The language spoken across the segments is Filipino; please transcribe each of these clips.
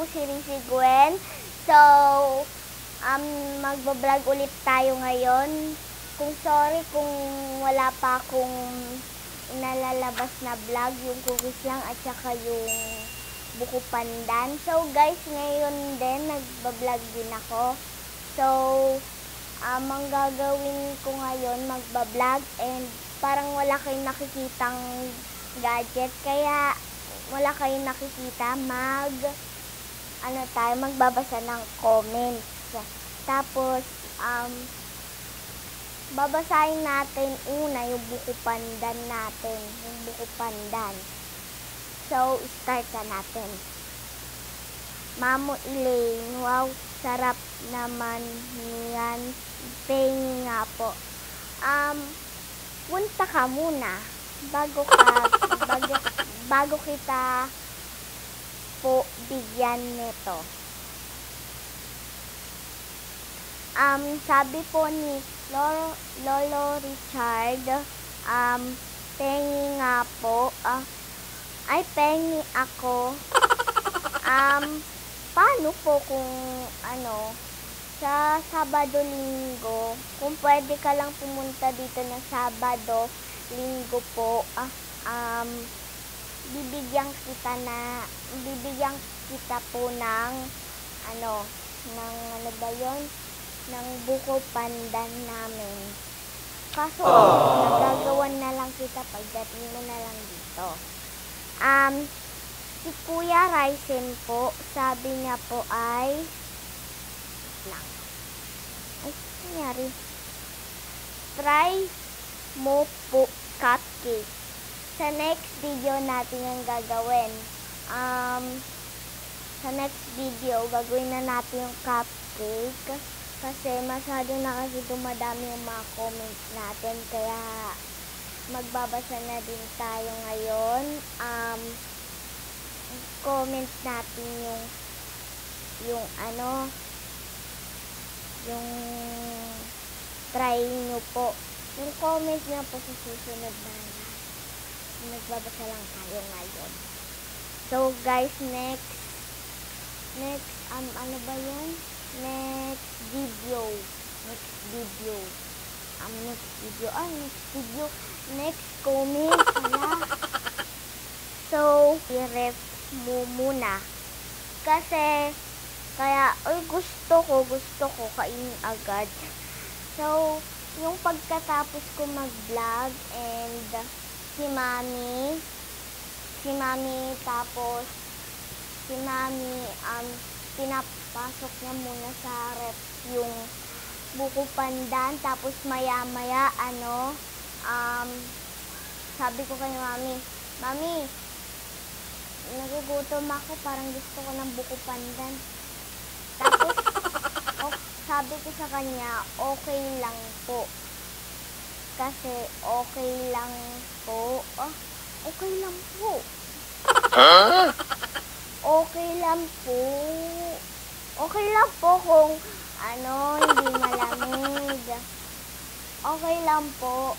po si Rizzy Gwen. So, magbablog ulit tayo ngayon. Sorry kung wala pa akong inalalabas na vlog, yung cookies lang at saka yung buko pandan. So guys, ngayon din nagbablog din ako. So, ang gagawin ko ngayon, magbablog, and parang wala kayong nakikitang gadget, kaya wala kayong nakikita, magbabasa ng comments. Tapos, babasahin natin una yung buko pandan natin, yung buko pandan. So, start na natin. Mamo Elaine, wow, sarap naman niyan. Pengi nga po. Punta ka muna bago kita po bigyan nito. Sabi po ni Lolo Richard, pengi nga po. Pengi ako. Paano po kung sa Sabado-Linggo, kung pwede ka lang pumunta dito ng Sabado-Linggo po, bibigyan kita po ng ng buko pandan namin. Kaso, nagagawan na lang kita pagdating mo na lang dito. Si Kuya Ryzen po, sabi niya po ay nangyari? Try mo po cupcake. Sa next video natin yung gagawin. Sa next video, gagawin na natin yung cupcake. Kasi masyado na kasi dumadami yung mga comments natin. Kaya magbabasa na din tayo ngayon. Comment natin yung try nyo po. Yung comment nyo po sa susunod na magbabasa lang tayo ngayon. So guys, next next comment pala. So, i-ref mo muna. Kasi, gusto ko kainin agad. So, yung pagkatapos ko mag-vlog, and si mami, pinapasok niya muna sa ref yung buko pandan, tapos maya-maya, sabi ko kay Mami, nagugutom ako, parang gusto ko ng buko pandan. Tapos, sabi ko sa kanya, okay lang po. Kasi, okay lang po. Okay lang po. Huh? Okay lang po. Okay lang po kung hindi malamig. Okay lang po,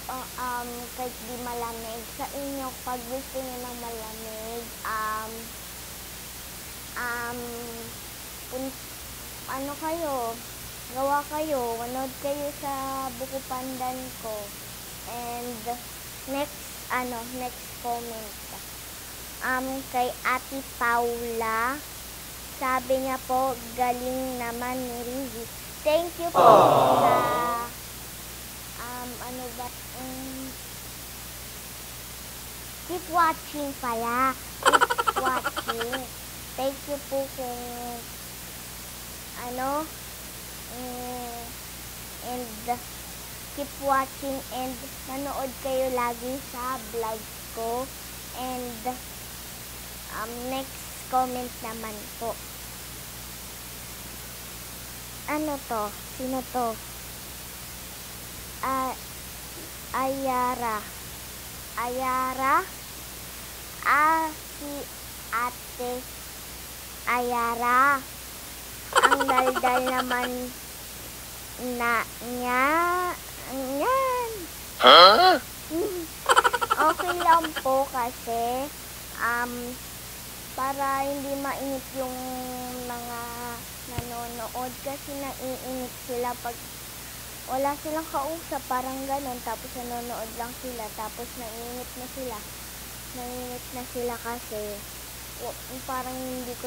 kahit di malamig. Sa inyo, pag gusto niyo ng malamig, gawa kayo, manood kayo sa buko pandan ko. And, next comment. Kay Ate Paula, sabi niya po, galing naman ni Rizzy. Thank you po sa keep watching pala. Keep watching. Thank you po kung and keep watching, and manood kayo lagi sa vlog ko. And next comment naman po. Sino to? Ayara. Si Ate Ayara. Ang daldal naman yan. Huh? Okay lang po kasi para hindi mainip yung mga nanonood kasi naiinip sila pag wala silang kausap, parang ganon, tapos nanonood lang sila, tapos naiinip na sila kasi parang hindi ko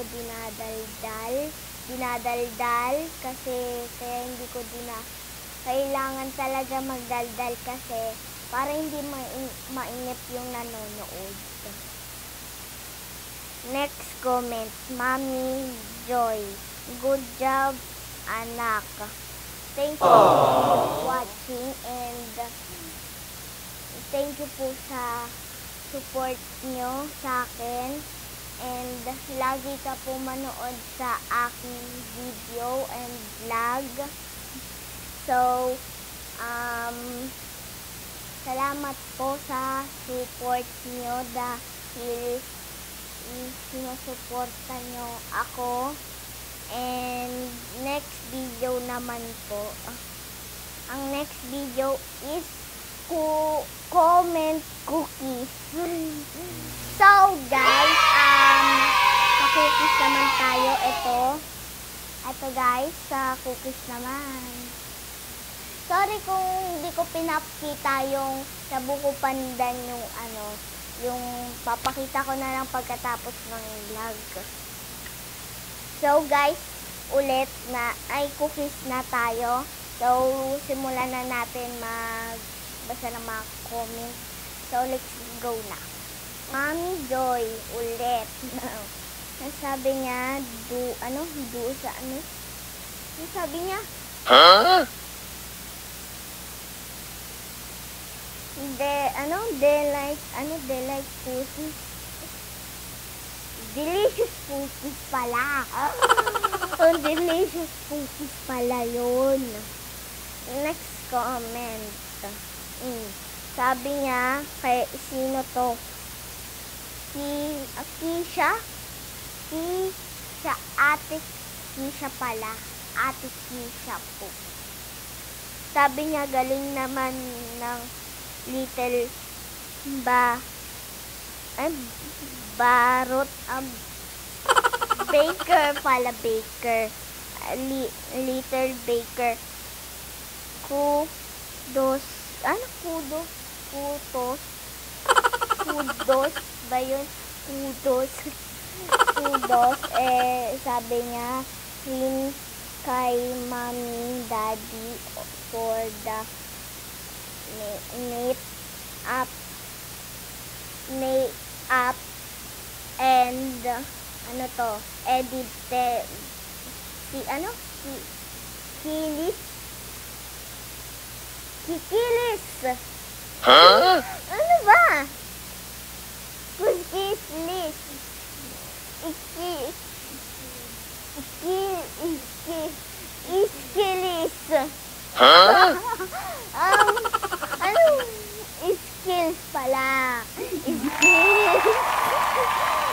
dinadaldal kasi kaya hindi ko kailangan talaga magdaldal kasi para hindi mainip yung nanonood. Next comment, Mami Joy. Good job, anak. Thank you for watching and thank you po sa support nyo sa akin. And lagi ka po manood sa aking video and vlog. So, salamat po sa support nyo dahil sinusuporta nyo ako. And next video naman po, ang next video is comment cookies. So guys, pa-cookies naman tayo. Ito guys, sa cookies naman. Sorry kung hindi ko pinapakita yung sa buko pandan yung papakita ko na lang pagkatapos ng vlog. So guys, ulit na cookies na tayo. So simulan na natin magbasa ng mga comments. So let's go na. Mami Joy ulit. Sabi niya, sabi niya? Huh? They like pussy. Delicious cookies pala. Delicious cookies pala yun. Next comment. Sabi niya, kay sino to? Kisha, Ate Kisha pala. Ate Kisha po. Sabi niya, galing naman ng little Barot baker pala, baker. Little baker. Kudos ba yun? Kudos. Sabi niya, rin kay mommy, daddy for the make up and kikilis. Huh? Ano ba? Kikilis. Iskilis. Huh? Skills pala.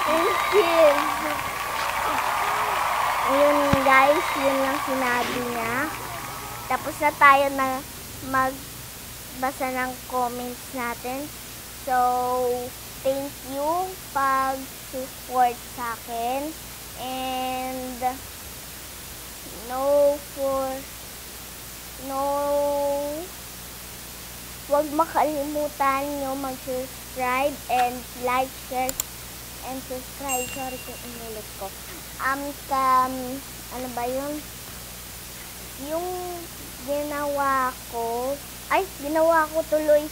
Skills. Yun guys, yun lang sinabi niya. Tapos na tayo na magbasa ng comments natin. So, thank you pag-support sa akin. And huwag makalimutan nyo mag-subscribe and like, share, and subscribe. Sorry kung inulit ko. Ano ba yun? Yung ginawa ko tuloy.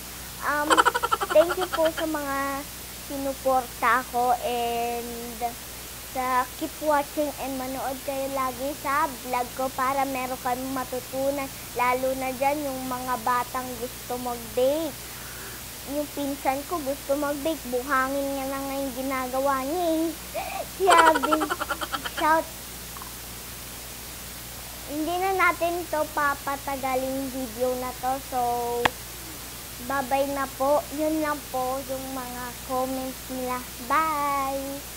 Thank you po sa mga sinuporta ako and sa keep watching and manood kayo lagi sa vlog ko para meron kayong matutunan. Lalo na dyan yung mga batang gusto mag-bake. Yung pinsan ko gusto mag-bake. Buhangin niya na ngayon ginagawa niya eh. Hindi na natin to papatagaling video na to. So, bye-bye na po. Yun lang po yung mga comments nila. Bye!